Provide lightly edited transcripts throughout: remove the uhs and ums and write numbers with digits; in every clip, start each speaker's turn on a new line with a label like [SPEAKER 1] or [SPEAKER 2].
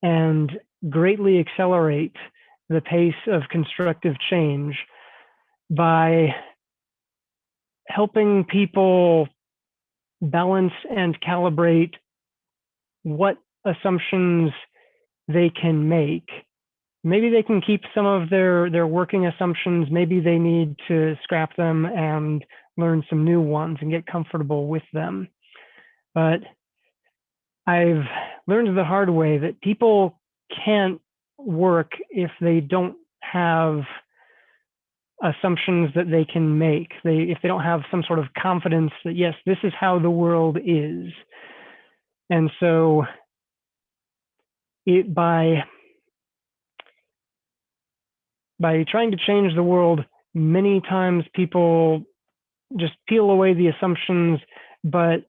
[SPEAKER 1] and greatly accelerate the pace of constructive change by helping people balance and calibrate what assumptions they can make. Maybe they can keep some of their working assumptions. Maybe they need to scrap them and learn some new ones and get comfortable with them. But I've learned the hard way that people can't work if they don't have assumptions that they can make. If they don't have some sort of confidence that, yes, this is how the world is. And so by trying to change the world, many times people just peel away the assumptions, but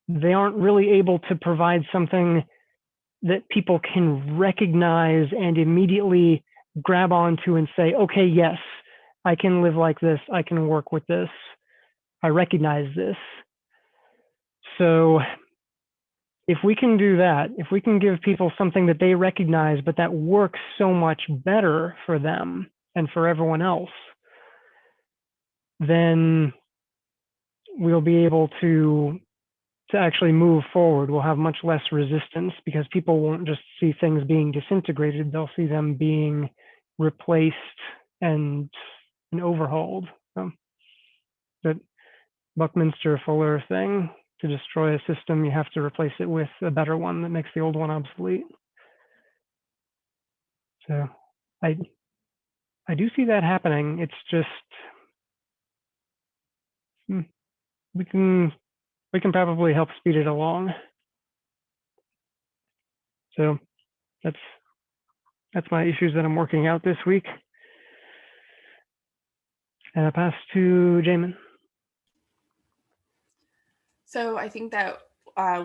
[SPEAKER 1] they aren't really able to provide something that people can recognize and immediately grab onto and say, okay, yes, I can live like this. I can work with this. I recognize this. So if we can do that, if we can give people something that they recognize, but that works so much better for them and for everyone else, then we'll be able to actually move forward. We'll have much less resistance because people won't just see things being disintegrated. They'll see them being replaced and overhauled. The Buckminster Fuller thing, to destroy a system, you have to replace it with a better one that makes the old one obsolete. So I do see that happening. It's just, we can probably help speed it along. So that's my issues that I'm working out this week. And I pass to Jamin.
[SPEAKER 2] So I think that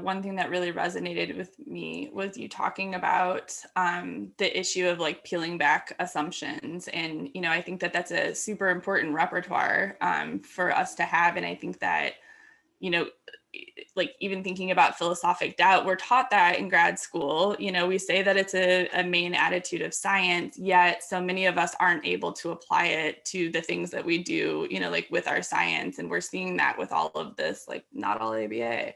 [SPEAKER 2] one thing that really resonated with me was you talking about the issue of like peeling back assumptions. And, you know, I think that that's a super important repertoire for us to have. And I think that, you know, like even thinking about philosophic doubt, we're taught that in grad school. You know, we say that it's a main attitude of science, yet so many of us aren't able to apply it to the things that we do, you know, like with our science. And we're seeing that with all of this, like not all ABA.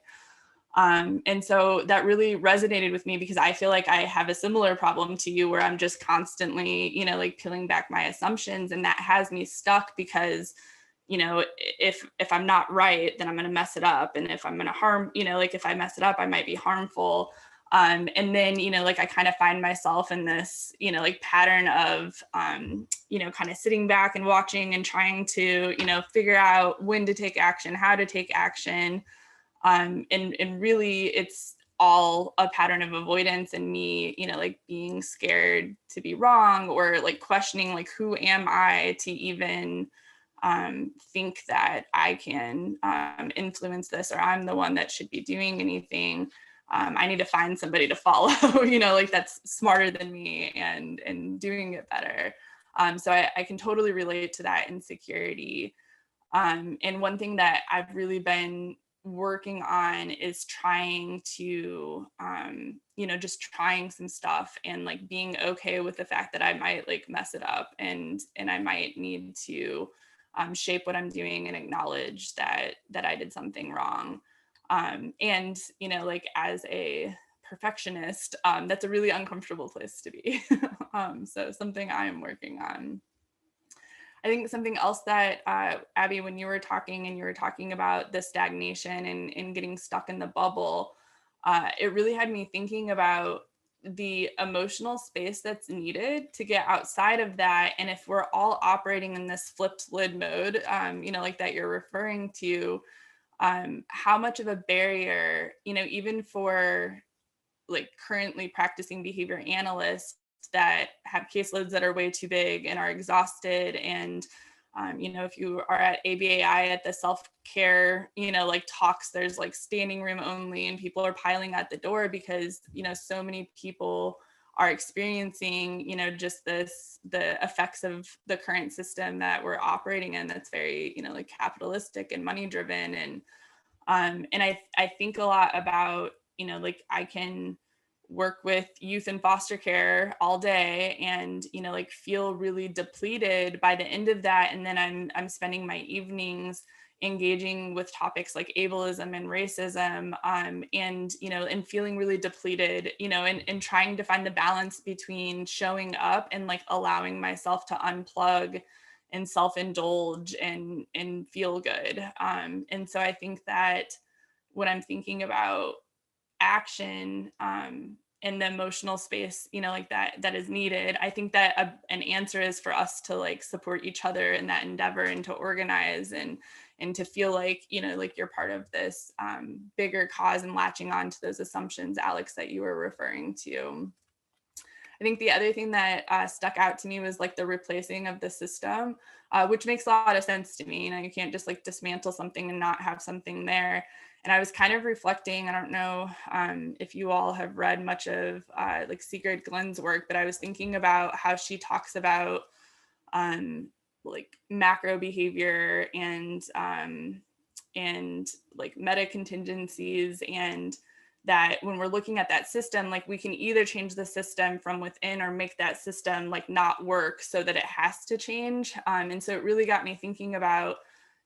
[SPEAKER 2] And so that really resonated with me because I feel like I have a similar problem to you where I'm just constantly, you know, like peeling back my assumptions, and that has me stuck because, you know, if I'm not right, then I'm going to mess it up. And if I'm going to harm, you know, like if I mess it up, I might be harmful. And then, you know, like I kind of find myself in this, you know, like pattern of, you know, kind of sitting back and watching and trying to, you know, figure out when to take action, how to take action. And really it's all a pattern of avoidance and me, you know, like being scared to be wrong or like questioning, like, who am I to even think that I can influence this, or I'm the one that should be doing anything. I need to find somebody to follow, you know, like that's smarter than me and doing it better. So I can totally relate to that insecurity. And one thing that I've really been working on is trying to, you know, just trying some stuff and like being okay with the fact that I might like mess it up and I might need to shape what I'm doing and acknowledge that I did something wrong. And, you know, like as a perfectionist, that's a really uncomfortable place to be. So something I'm working on. I think something else that, Abby, when you were talking about the stagnation and getting stuck in the bubble, it really had me thinking about the emotional space that's needed to get outside of that. And if we're all operating in this flipped lid mode, you know, like that you're referring to, how much of a barrier, you know, even for like currently practicing behavior analysts that have caseloads that are way too big and are exhausted. And, you know, if you are at ABAI at the self-care, you know, like talks, there's like standing room only and people are piling at the door because, you know, so many people are experiencing, you know, just the effects of the current system that we're operating in that's very, you know, like capitalistic and money driven. And I think a lot about, you know, like I can work with youth in foster care all day and, you know, like feel really depleted by the end of that. And then I'm spending my evenings engaging with topics like ableism and racism, and, you know, and feeling really depleted, you know, and trying to find the balance between showing up and like allowing myself to unplug and self-indulge and feel good. And so I think that when I'm thinking about action, in the emotional space, you know, like that is needed, I think that an answer is for us to like support each other in that endeavor and to organize and to feel like, you know, like you're part of this bigger cause and latching on to those assumptions, Alex, that you were referring to. I think the other thing that stuck out to me was like the replacing of the system, which makes a lot of sense to me. You know, you can't just like dismantle something and not have something there. And I was kind of reflecting, I don't know if you all have read much of like Sigrid Glenn's work, but I was thinking about how she talks about like macro behavior and like meta contingencies, and that when we're looking at that system, like we can either change the system from within or make that system like not work so that it has to change. And so it really got me thinking about,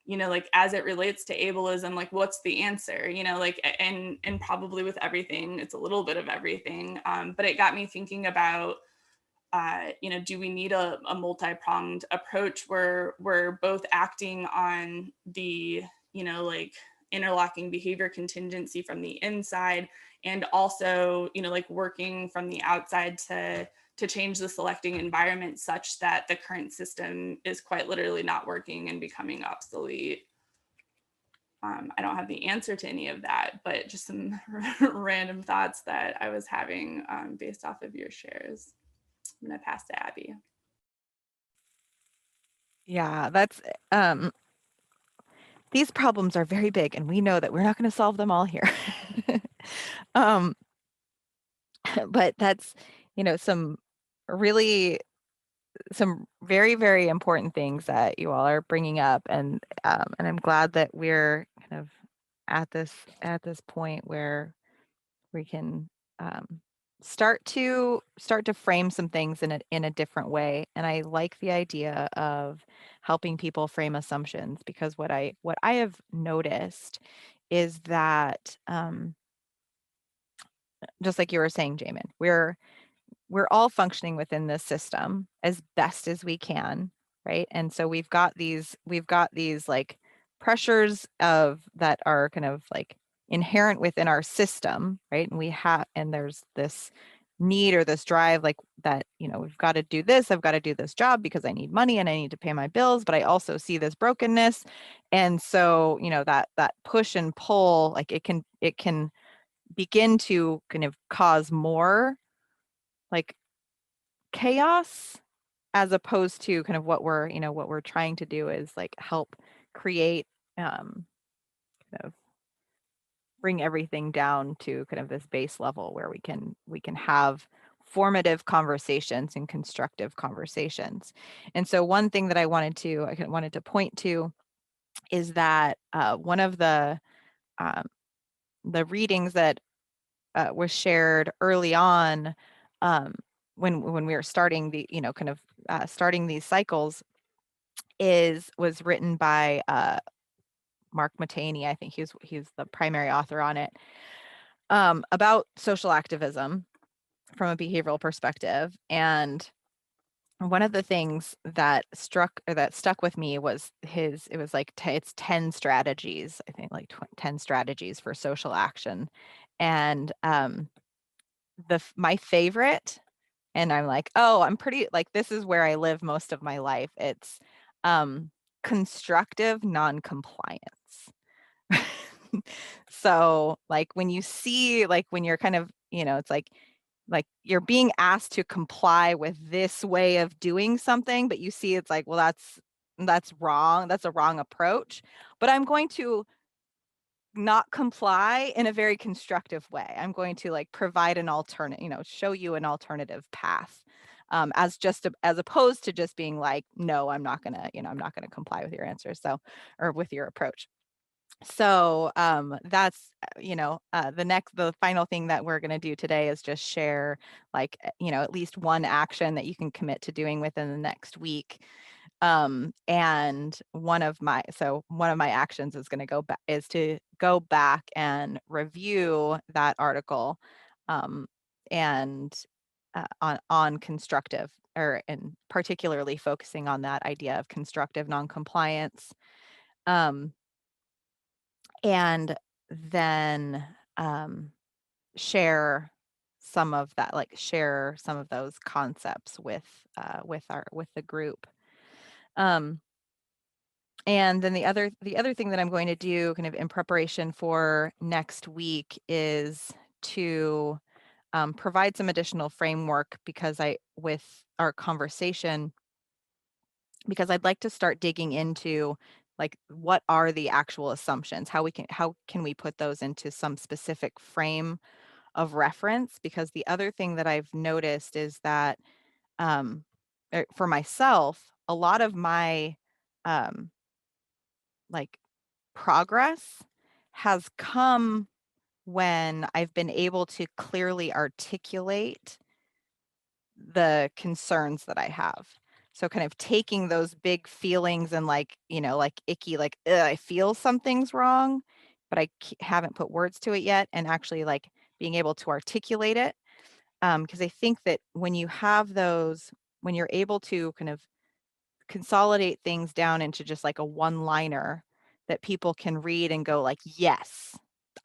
[SPEAKER 2] you know, like as it relates to ableism, like what's the answer, you know, like, and probably with everything, it's a little bit of everything. But it got me thinking about, you know, do we need a multi-pronged approach where we're both acting on the, you know, like interlocking behavior contingency from the inside, and also, you know, like working from the outside to change the selecting environment such that the current system is quite literally not working and becoming obsolete. I don't have the answer to any of that, but just some random thoughts that I was having based off of your shares. I'm going to pass to Abby.
[SPEAKER 3] Yeah, that's these problems are very big, and we know that we're not going to solve them all here. um, but that's, you know, some very, very important things that you all are bringing up, and I'm glad that we're kind of at this point where we can start to frame some things in a different way. And I like the idea of helping people frame assumptions, because what I have noticed is that just like you were saying, Jamin, we're all functioning within this system as best as we can, right? And so we've got these like pressures of that are kind of like inherent within our system, right? And there's this need or this drive like that, you know, we've got to do this, I've got to do this job because I need money and I need to pay my bills, but I also see this brokenness. And so, you know, that push and pull, like it can begin to kind of cause more like chaos, as opposed to kind of what we're trying to do is like help create kind of bring everything down to kind of this base level where we can have formative conversations and constructive conversations. And so one thing that I wanted to point to is that one of the readings that was shared early on, when we were starting the, you know, kind of starting these cycles, was written by Mark Mattaini. I think he's the primary author on it, about social activism from a behavioral perspective. And one of the things that stuck with me was it was like it's 10 strategies, I think, like 10 strategies for social action. And my favorite, and I'm like, oh, I'm pretty like, this is where I live most of my life. It's constructive non-compliance. So like when you see, like when you're kind of, you know, it's like you're being asked to comply with this way of doing something, but you see it's like, well, that's wrong. That's a wrong approach. But I'm going to not comply in a very constructive way. I'm going to like provide an alternate, you know, show you an alternative path, as opposed to just being like, no, I'm not gonna comply with your answer. So, or with your approach. So that's, the final thing that we're going to do today is just share, like, at least one action that you can commit to doing within the next week. And one of my actions is going to go back and review that article, and on constructive, and particularly focusing on that idea of constructive noncompliance. And then share some of that, share some of those concepts with the group. And then the other thing that I'm going to do kind of in preparation for next week is to provide some additional framework with our conversation, because I'd like to start digging into, like, what are the actual assumptions, how can we put those into some specific frame of reference. Because the other thing that I've noticed is that for myself, a lot of my like progress has come when I've been able to clearly articulate the concerns that I have. So kind of taking those big feelings and, like icky, like, I feel something's wrong, but I haven't put words to it yet, and actually, like, being able to articulate it. Because I think that when you're able to kind of consolidate things down into just like a one-liner that people can read and go, like, yes,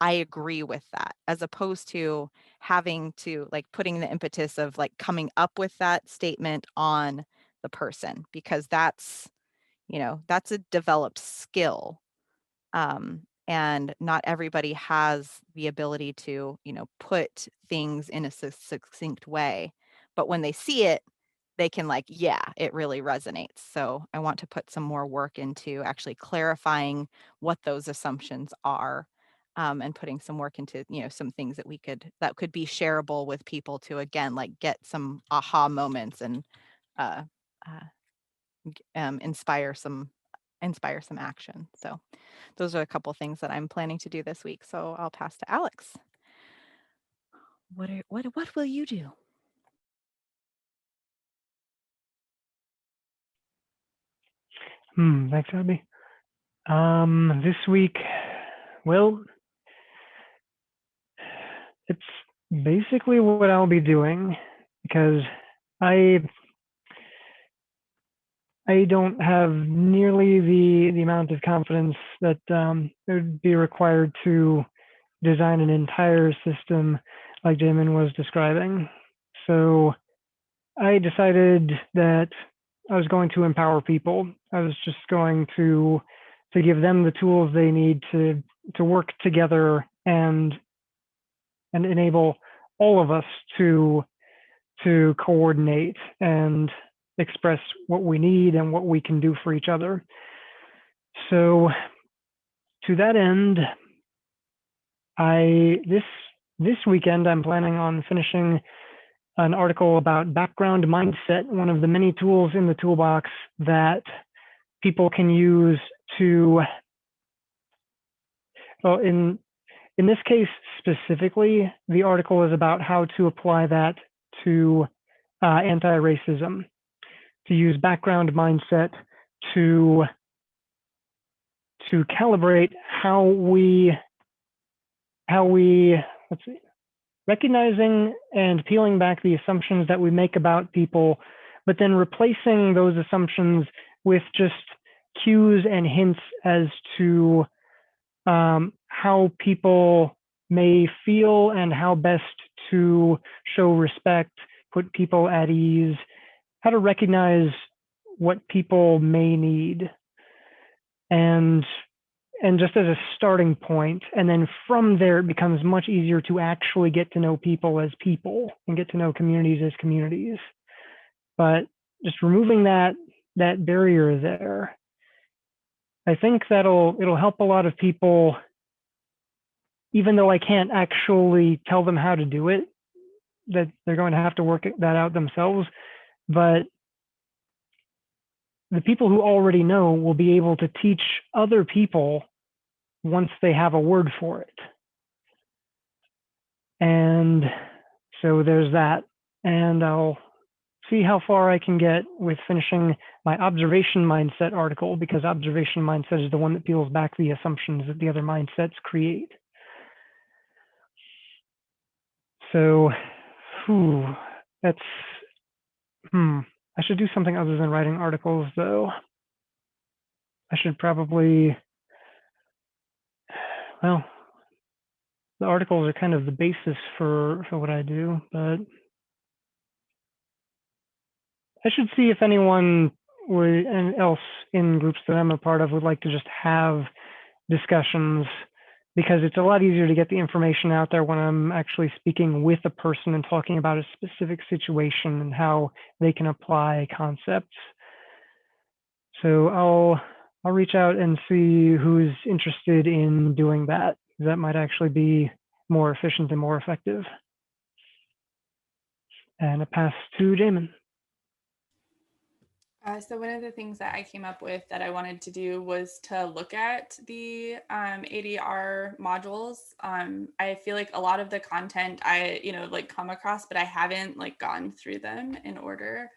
[SPEAKER 3] I agree with that, as opposed to having to, like, putting the impetus of, like, coming up with that statement on the person, because that's a developed skill. And not everybody has the ability to, put things in a succinct way, but when they see it, they can, like, yeah, it really resonates. So I want to put some more work into actually clarifying what those assumptions are, and putting some work into, some things that could be shareable with people to, again, like, get some aha moments and uh, inspire some action. So those are a couple things that I'm planning to do this week. So I'll pass to Alex. What will you do?
[SPEAKER 1] Thanks, Abby. This week, well, it's basically what I'll be doing, because I don't have nearly the amount of confidence that would be required to design an entire system like Jamin was describing. So I decided that I was going to empower people. I was just going to give them the tools they need to work together and enable all of us to coordinate and express what we need and what we can do for each other. So to that end, this weekend I'm planning on finishing an article about background mindset, one of the many tools in the toolbox that people can use to, well, in this case specifically, the article is about how to apply that to anti-racism, to use background mindset to calibrate how we let's see, recognizing and peeling back the assumptions that we make about people, but then replacing those assumptions with just cues and hints as to how people may feel and how best to show respect, put people at ease, how to recognize what people may need. And just as a starting point, and then from there, it becomes much easier to actually get to know people as people and get to know communities as communities. But just removing that barrier there, I think it'll help a lot of people, even though I can't actually tell them how to do it, that they're going to have to work that out themselves. But the people who already know will be able to teach other people once they have a word for it. And so there's that. And I'll see how far I can get with finishing my observation mindset article, because observation mindset is the one that peels back the assumptions that the other mindsets create. So, that's, I should do something other than writing articles, though. I should probably, well, the articles are kind of the basis for what I do, but I should see if anyone else in groups that I'm a part of would like to just have discussions, because it's a lot easier to get the information out there when I'm actually speaking with a person and talking about a specific situation and how they can apply concepts. So I'll reach out and see who's interested in doing that. That might actually be more efficient and more effective. And a pass to Jamin.
[SPEAKER 2] So one of the things that I came up with that I wanted to do was to look at the ADR modules. I feel like a lot of the content I, like come across, but I haven't like gone through them in order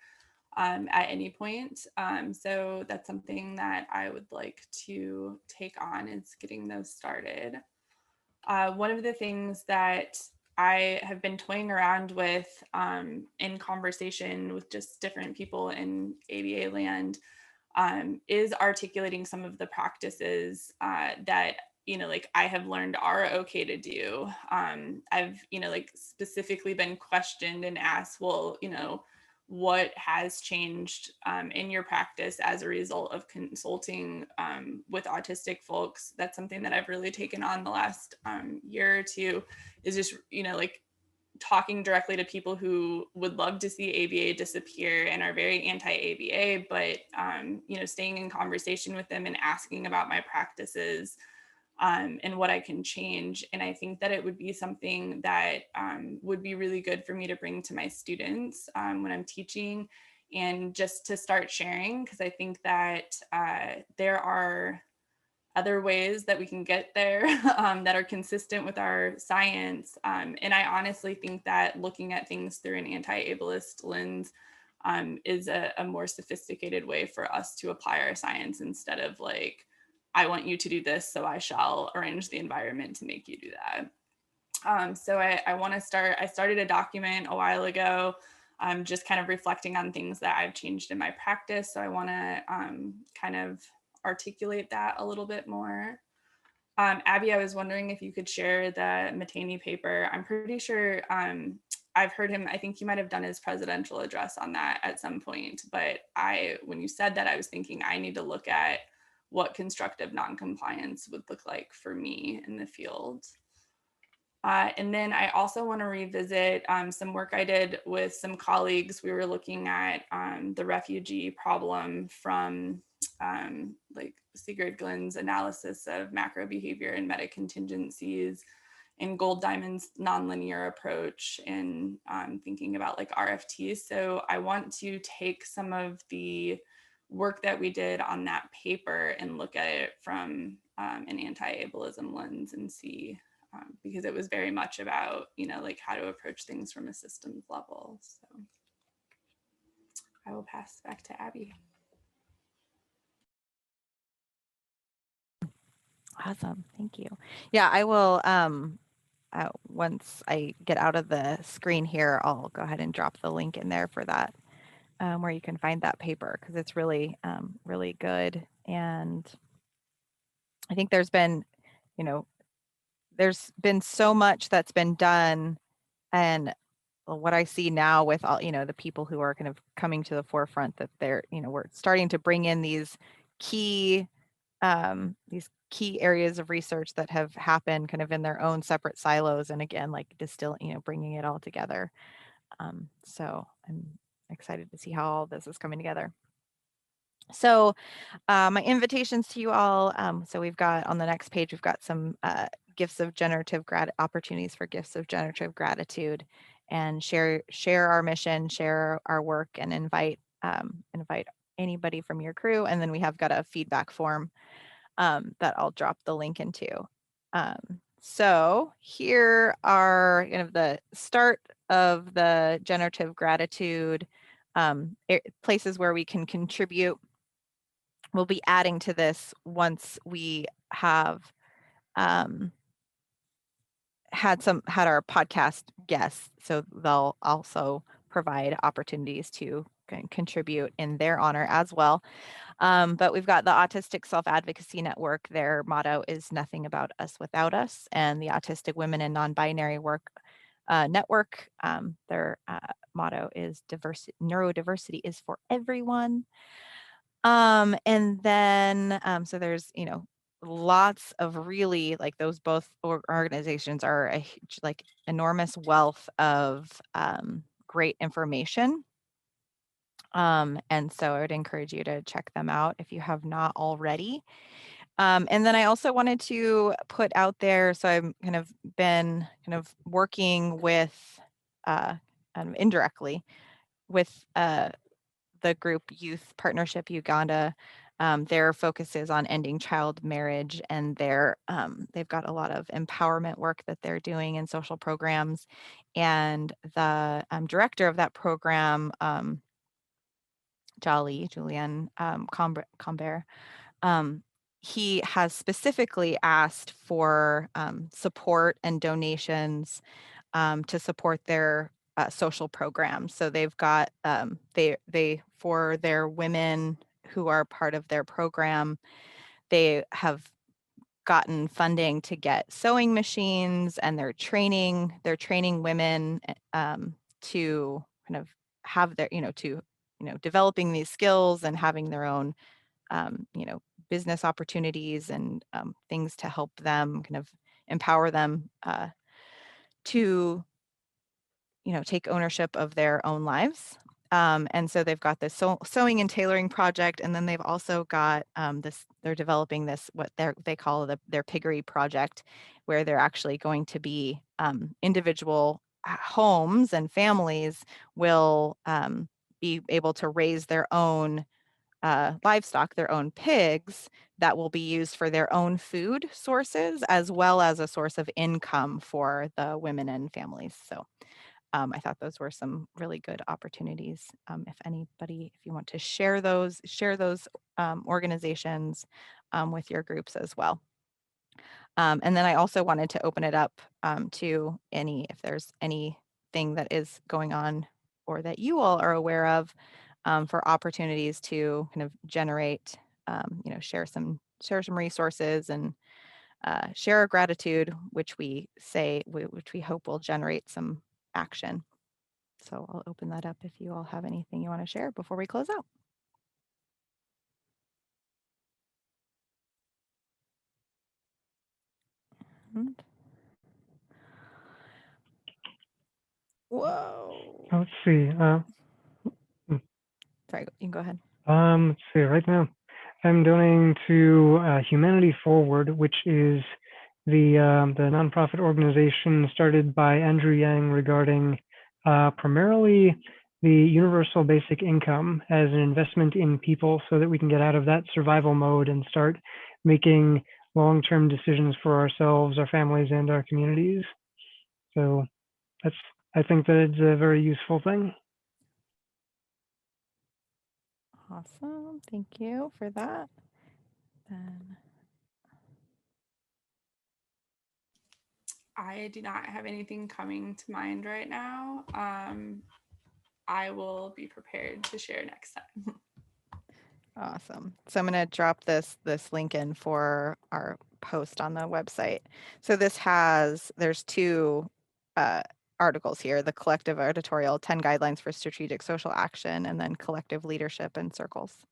[SPEAKER 2] at any point. So that's something that I would like to take on, is getting those started. One of the things that I have been toying around with in conversation with just different people in ABA land is articulating some of the practices that like I have learned are okay to do. I've like specifically been questioned and asked, well, what has changed in your practice as a result of consulting with autistic folks? That's something that I've really taken on the last year or two, is just, like talking directly to people who would love to see ABA disappear and are very anti-ABA, but, staying in conversation with them and asking about my practices and what I can change. And I think that it would be something that would be really good for me to bring to my students when I'm teaching, and just to start sharing, because I think that there are other ways that we can get there that are consistent with our science. And I honestly think that looking at things through an anti-ableist lens is a more sophisticated way for us to apply our science, instead of like, I want you to do this, so I shall arrange the environment to make you do that. So I want to start, I started a document a while ago, just kind of reflecting on things that I've changed in my practice. So I want to kind of articulate that a little bit more. Abby, I was wondering if you could share the Mattaini paper. I'm pretty sure I've heard him, I think he might have done his presidential address on that at some point, but when you said that, I was thinking I need to look at what constructive noncompliance would look like for me in the field. And then I also want to revisit some work I did with some colleagues. We were looking at the refugee problem from like Sigrid Glenn's analysis of macro behavior and meta contingencies, and Gold Diamond's nonlinear approach, and thinking about like RFTs. So I want to take some of the work that we did on that paper and look at it from an anti-ableism lens and see, because it was very much about, like how to approach things from a systems level. So I will pass back to Abby.
[SPEAKER 3] Awesome, thank you. Yeah, I will, once I get out of the screen here, I'll go ahead and drop the link in there for that, where you can find that paper, because it's really, really good. And I think there's been, there's been so much that's been done, and what I see now with all, the people who are kind of coming to the forefront, that they're, we're starting to bring in these key areas of research that have happened kind of in their own separate silos, and again, like bringing it all together. So I'm excited to see how all this is coming together. So my invitations to you all, so we've got on the next page, we've got some opportunities for gifts of generative gratitude, and share our mission, share our work, and invite anybody from your crew. And then we have got a feedback form that I'll drop the link into. So here are kind of the start of the generative gratitude places where we can contribute. We'll be adding to this once we have had our podcast guests, so they'll also provide opportunities to contribute in their honor as well. But we've got the Autistic Self-Advocacy Network. Their motto is "Nothing about us without us," and the Autistic Women and Non-Binary Work Network. Their motto is "Neurodiversity is for everyone." And then so there's lots of really, like, those both organizations are a huge, like, enormous wealth of great information. And so I would encourage you to check them out if you have not already. And then I also wanted to put out there, so I've been working with indirectly with the group Youth Partnership Uganda. Their focus is on ending child marriage, and they've got a lot of empowerment work that they're doing in social programs. And the director of that program, Julian Combert, he has specifically asked for support and donations to support their social programs. So they've got they for their women who are part of their program, they have gotten funding to get sewing machines, and they're training women to kind of have their developing these skills and having their own business opportunities and things to help them kind of empower them to take ownership of their own lives. And so they've got this sewing and tailoring project, and then they've also got they're developing this, what they call their piggery project, where they're actually going to be individual homes and families will be able to raise their own livestock, their own pigs, that will be used for their own food sources, as well as a source of income for the women and families. So I thought those were some really good opportunities. If you want to share those organizations with your groups as well. And then I also wanted to open it up to if there's anything that is going on or that you all are aware of for opportunities to kind of generate, share some resources and share our gratitude, which we hope will generate some action. So I'll open that up if you all have anything you want to share before we close out. Whoa.
[SPEAKER 1] Let's see.
[SPEAKER 3] Sorry, you can go ahead.
[SPEAKER 1] Let's see. Right now, I'm donating to Humanity Forward, which is the nonprofit organization started by Andrew Yang regarding primarily the universal basic income as an investment in people, so that we can get out of that survival mode and start making long-term decisions for ourselves, our families, and our communities. So I think that it's a very useful thing.
[SPEAKER 3] Awesome. Thank you for that.
[SPEAKER 2] I do not have anything coming to mind right now. I will be prepared to share next time.
[SPEAKER 3] Awesome. So I'm going to drop this link in for our post on the website. So there's two articles here: the collective editorial, 10 guidelines for strategic social action, and then collective leadership and circles,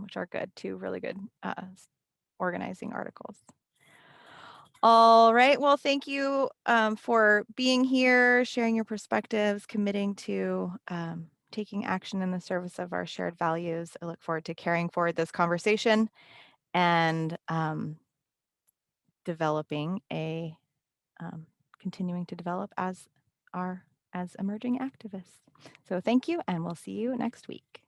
[SPEAKER 3] which are good, two really good organizing articles. All right. Well, thank you for being here, sharing your perspectives, committing to taking action in the service of our shared values. I look forward to carrying forward this conversation and continuing to develop as emerging activists. So thank you, and we'll see you next week.